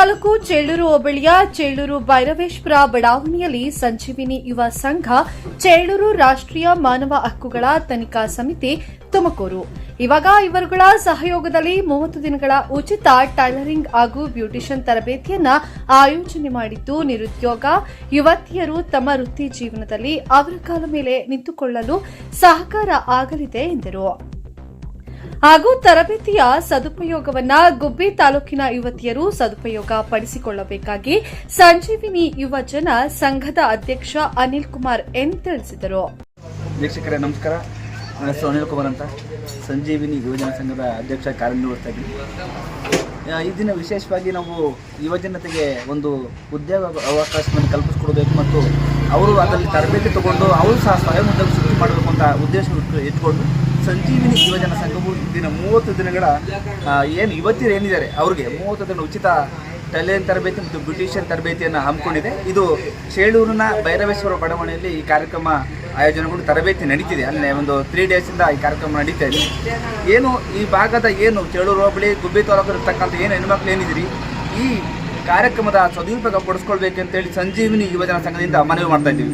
ತಾಲೂಕು ಚೇಳೂರು ಹೋಬಳಿಯ ಚೇಳೂರು ಭೈರವೇಶ್ವರ ಬಡಾವಣೆಯಲ್ಲಿ ಸಂಜೀವಿನಿ ಯುವ ಸಂಘ, ಚೇಳೂರು ರಾಷ್ಟ್ರೀಯ ಮಾನವ ಹಕ್ಕುಗಳ ತನಿಖಾ ಸಮಿತಿ ತುಮಕೂರು ಇವಾಗ ಇವರುಗಳ ಸಹಯೋಗದಲ್ಲಿ 30 ದಿನಗಳ ಉಚಿತ ಟೈಲರಿಂಗ್ ಹಾಗೂ ಬ್ಯೂಟಿಷಿಯನ್ ತರಬೇತಿಯನ್ನ ಆಯೋಜನೆ ಮಾಡಿದ್ದು, ನಿರುದ್ಯೋಗ ಯುವತಿಯರು ತಮ್ಮ ವೃತ್ತಿ ಜೀವನದಲ್ಲಿ ಅವರ ಕಾಲ ಮೇಲೆ ನಿಂತುಕೊಳ್ಳಲು ಸಹಕಾರ ಆಗಲಿದೆ ಎಂದರು. ಹಾಗೂ ತರಬೇತಿಯ ಸದುಪಯೋಗವನ್ನ ಗುಬ್ಬಿ ತಾಲೂಕಿನ ಯುವತಿಯರು ಸದುಪಯೋಗ ಪಡಿಸಿಕೊಳ್ಳಬೇಕಾಗಿ ಸಂಜೀವಿನಿ ಯುವಜನ ಸಂಘದ ಅಧ್ಯಕ್ಷ ಅನಿಲ್ ಕುಮಾರ್ ಎನ್ ತಿಳಿಸಿದರು. ವೀಕ್ಷಕರೇ ನಮಸ್ಕಾರ. ನನ್ನ ಹೆಸರು ಅನಿಲ್ ಕುಮಾರ್ ಅಂತ, ಸಂಜೀವಿನಿ ಯುವಜನ ಸಂಘದ ಅಧ್ಯಕ್ಷ ಕಾರ್ಯನಿರ್ವಹಿಸ್ತಾ ಇದ್ದೀನಿ. ಈ ದಿನ ವಿಶೇಷವಾಗಿ ನಾವು ಯುವಜನತೆಗೆ ಒಂದು ಉದ್ಯೋಗ ಅವಕಾಶವನ್ನು ಕಲ್ಪಿಸಿಕೊಡಬೇಕು ಮತ್ತು ಅವರು ಅದರಲ್ಲಿ ತರಬೇತಿ ತಗೊಂಡು ಅವರು ಸಹ ಸ್ವಯಂ ಉದ್ಯೋಗ ಸೃಷ್ಟಿ ಮಾಡಬೇಕು ಅಂತ ಉದ್ದೇಶ ಇಟ್ಕೊಂಡು ಸಂಜೀವಿನಿ ಯುವಜನ ಸಂಘವು ಇಂದಿನ 30 ದಿನಗಳ ಏನು ಯುವತಿಯರು ಏನಿದ್ದಾರೆ ಅವ್ರಿಗೆ 30 ದಿನ ಉಚಿತ ಟೈಲರಿಂಗ್ ತರಬೇತಿ ಮತ್ತು ಬ್ಯೂಟಿಷಿಯನ್ ತರಬೇತಿಯನ್ನು ಹಮ್ಮಿಕೊಂಡಿದೆ. ಇದು ಚೇಳೂರಿನ ಭೈರವೇಶ್ವರ ಬಡಾವಣೆಯಲ್ಲಿ ಈ ಕಾರ್ಯಕ್ರಮ ಆಯೋಜನೆಗೊಂಡು ತರಬೇತಿ ನಡೀತಿದೆ. ಅಲ್ಲೇ ಒಂದು 3 ಡೇಸಿಂದ ಈ ಕಾರ್ಯಕ್ರಮ ನಡೀತಾ ಇದೆ. ಏನು ಈ ಭಾಗದ ಚೇಳೂರು ಹೋಬಳಿ ಗುಬ್ಬಿ ತಾಲೂಕು ಇರ್ತಕ್ಕಂಥ ಹೆಣ್ಮಕ್ಳು ಏನಿದ್ದೀರಿ, ಈ ಕಾರ್ಯಕ್ರಮದ ಸದುಪಯೋಗ ಪಡಿಸ್ಕೊಳ್ಬೇಕಂತೇಳಿ ಸಂಜೀವಿನಿ ಯುವಜನ ಸಂಘದಿಂದ ಮನವಿ ಮಾಡ್ತಾ ಇದ್ದೀವಿ.